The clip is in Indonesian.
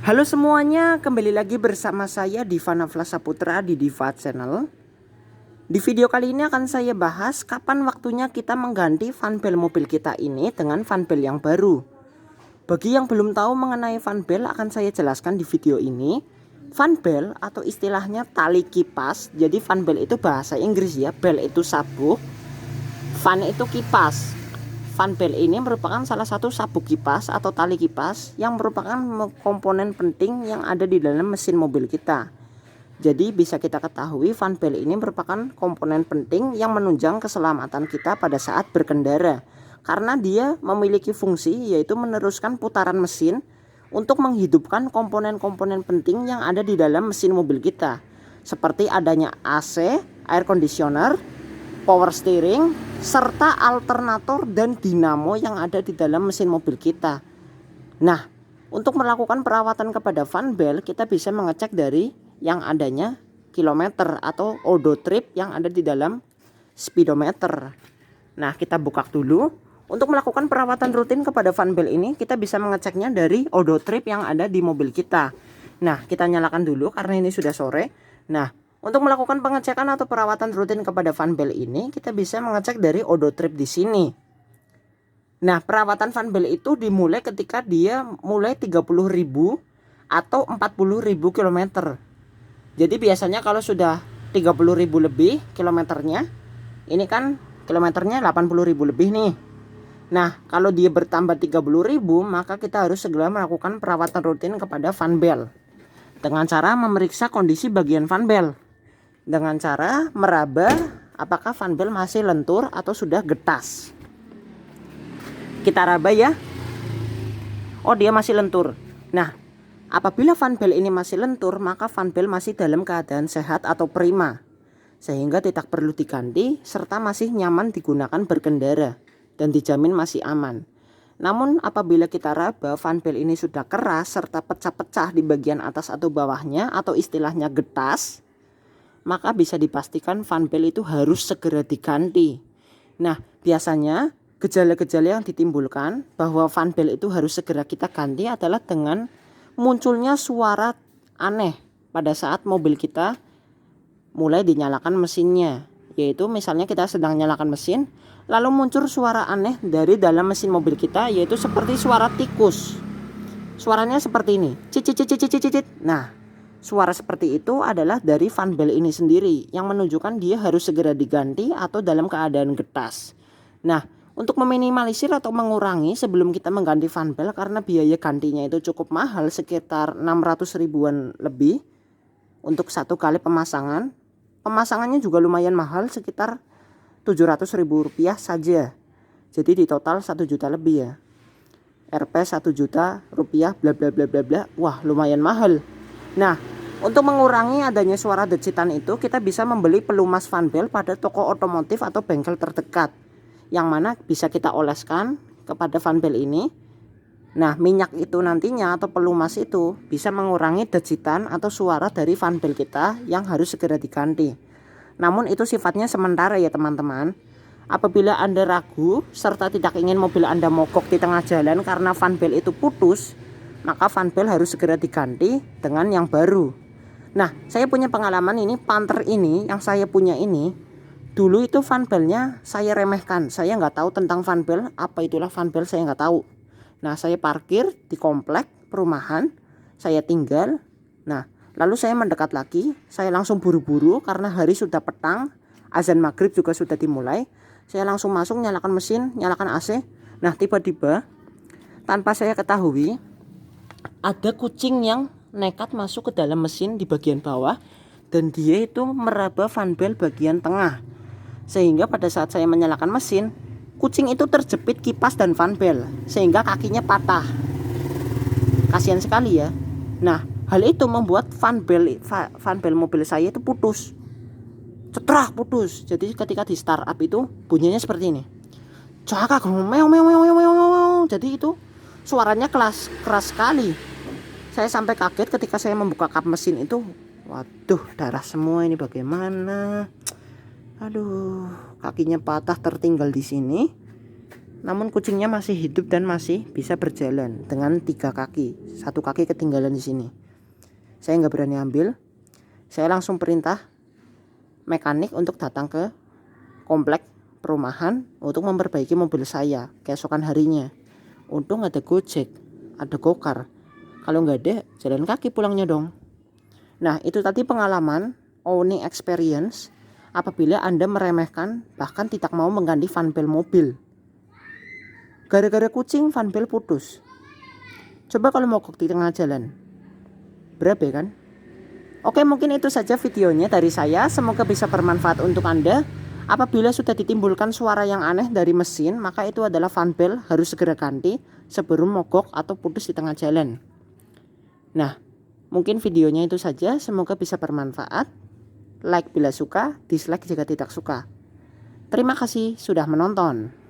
Halo semuanya, kembali lagi bersama saya Diva Nafla Saputra di Diva Channel. Di video kali ini akan saya bahas kapan waktunya kita mengganti fanbel mobil kita ini dengan fanbel yang baru. Bagi yang belum tahu mengenai fanbel akan saya jelaskan di video ini. Fanbel atau istilahnya tali kipas. Jadi fanbel itu bahasa Inggris ya, bel itu sabuk, fan itu kipas. Fanbel ini merupakan salah satu sabuk kipas atau tali kipas yang merupakan komponen penting yang ada di dalam mesin mobil kita. Jadi bisa kita ketahui fanbel ini merupakan komponen penting yang menunjang keselamatan kita pada saat berkendara. Karena dia memiliki fungsi yaitu meneruskan putaran mesin untuk menghidupkan komponen-komponen penting yang ada di dalam mesin mobil kita. Seperti adanya AC, air conditioner, power steering, serta alternator dan dinamo yang ada di dalam mesin mobil kita. Nah, untuk melakukan perawatan kepada fanbel, kita bisa mengecek dari yang adanya kilometer atau odometer yang ada di dalam speedometer. Nah, kita buka dulu. Untuk melakukan perawatan rutin kepada fanbel ini, kita bisa mengeceknya dari odometer yang ada di mobil kita. Nah, kita nyalakan dulu karena ini sudah sore. Nah, untuk melakukan pengecekan atau perawatan rutin kepada fanbel ini, kita bisa mengecek dari odometer di sini. Nah, perawatan fanbel itu dimulai ketika dia mulai 30.000 atau 40.000 km. Jadi biasanya kalau sudah 30.000 lebih kilometernya, ini kan kilometernya 80.000 lebih nih. Nah, kalau dia bertambah 30.000, maka kita harus segera melakukan perawatan rutin kepada fanbel dengan cara memeriksa kondisi bagian fanbel, dengan cara meraba apakah fanbel masih lentur atau sudah getas. Kita raba ya. Oh, dia masih lentur. Nah, apabila fanbel ini masih lentur, maka fanbel masih dalam keadaan sehat atau prima, sehingga tidak perlu diganti serta masih nyaman digunakan berkendara dan dijamin masih aman. Namun apabila kita raba fanbel ini sudah keras serta pecah-pecah di bagian atas atau bawahnya atau istilahnya getas, maka bisa dipastikan fanbel itu harus segera diganti. Nah, biasanya gejala-gejala yang ditimbulkan bahwa fanbel itu harus segera kita ganti adalah dengan munculnya suara aneh pada saat mobil kita mulai dinyalakan mesinnya. Yaitu misalnya kita sedang nyalakan mesin, lalu muncul suara aneh dari dalam mesin mobil kita, yaitu seperti suara tikus. Suaranya seperti ini, cicit cicit cicit cicit. Nah, suara seperti itu adalah dari fanbel ini sendiri yang menunjukkan dia harus segera diganti atau dalam keadaan getas. Nah, untuk meminimalisir atau mengurangi sebelum kita mengganti fanbel, karena biaya gantinya itu cukup mahal, sekitar 600 ribuan lebih untuk satu kali pemasangan. Pemasangannya juga lumayan mahal, sekitar 700 ribu rupiah saja. Jadi di total 1 juta lebih ya. Rp 1 juta rupiah bla bla bla bla bla. Wah, lumayan mahal. Nah, untuk mengurangi adanya suara decitan itu, kita bisa membeli pelumas fanbel pada toko otomotif atau bengkel terdekat, yang mana bisa kita oleskan kepada fanbel ini. Nah, minyak itu nantinya atau pelumas itu bisa mengurangi decitan atau suara dari fanbel kita yang harus segera diganti. Namun itu sifatnya sementara ya teman-teman. Apabila Anda ragu serta tidak ingin mobil Anda mogok di tengah jalan karena fanbel itu putus, maka fanbel harus segera diganti dengan yang baru. Nah, saya punya pengalaman ini, Panther ini yang saya punya ini, dulu itu fanbelnya saya remehkan. Saya nggak tahu tentang fanbel, apa itulah fanbel saya nggak tahu. Nah, saya parkir di komplek perumahan, saya tinggal. Nah, lalu saya mendekat lagi, saya langsung buru-buru karena hari sudah petang, azan maghrib juga sudah dimulai. Saya langsung masuk, nyalakan mesin, nyalakan AC. Nah, tiba-tiba tanpa saya ketahui, ada kucing yang nekat masuk ke dalam mesin di bagian bawah, dan dia itu meraba fanbel bagian tengah. Sehingga pada saat saya menyalakan mesin, kucing itu terjepit kipas dan fanbel sehingga kakinya patah. Kasihan sekali ya. Nah, hal itu membuat fanbel mobil saya itu putus. Cetrak putus. Jadi ketika di startup itu bunyinya seperti ini. Cakak meow meow meow meow meow. Jadi itu suaranya keras sekali. Saya sampai kaget ketika saya membuka kap mesin itu. Waduh, darah semua ini bagaimana? Aduh, kakinya patah tertinggal di sini. namun kucingnya masih hidup dan masih bisa berjalan dengan 3 kaki. 1 kaki ketinggalan di sini. Saya nggak berani ambil. Saya langsung perintah mekanik untuk datang ke komplek perumahan untuk memperbaiki mobil saya keesokan harinya. Untung ada Gojek, ada Gokar. Kalau nggak ada, jalan kaki pulangnya dong. Nah, itu tadi pengalaman owning experience apabila Anda meremehkan bahkan tidak mau mengganti fanbel mobil. Gara-gara kucing fanbel putus. Coba kalau mogok di tengah jalan. Berapa kan? Oke, mungkin itu saja videonya dari saya. Semoga bisa bermanfaat untuk Anda. Apabila sudah ditimbulkan suara yang aneh dari mesin, maka itu adalah fanbel, harus segera ganti sebelum mogok atau putus di tengah jalan. Nah, mungkin videonya itu saja. Semoga bisa bermanfaat. Like bila suka, dislike jika tidak suka. Terima kasih sudah menonton.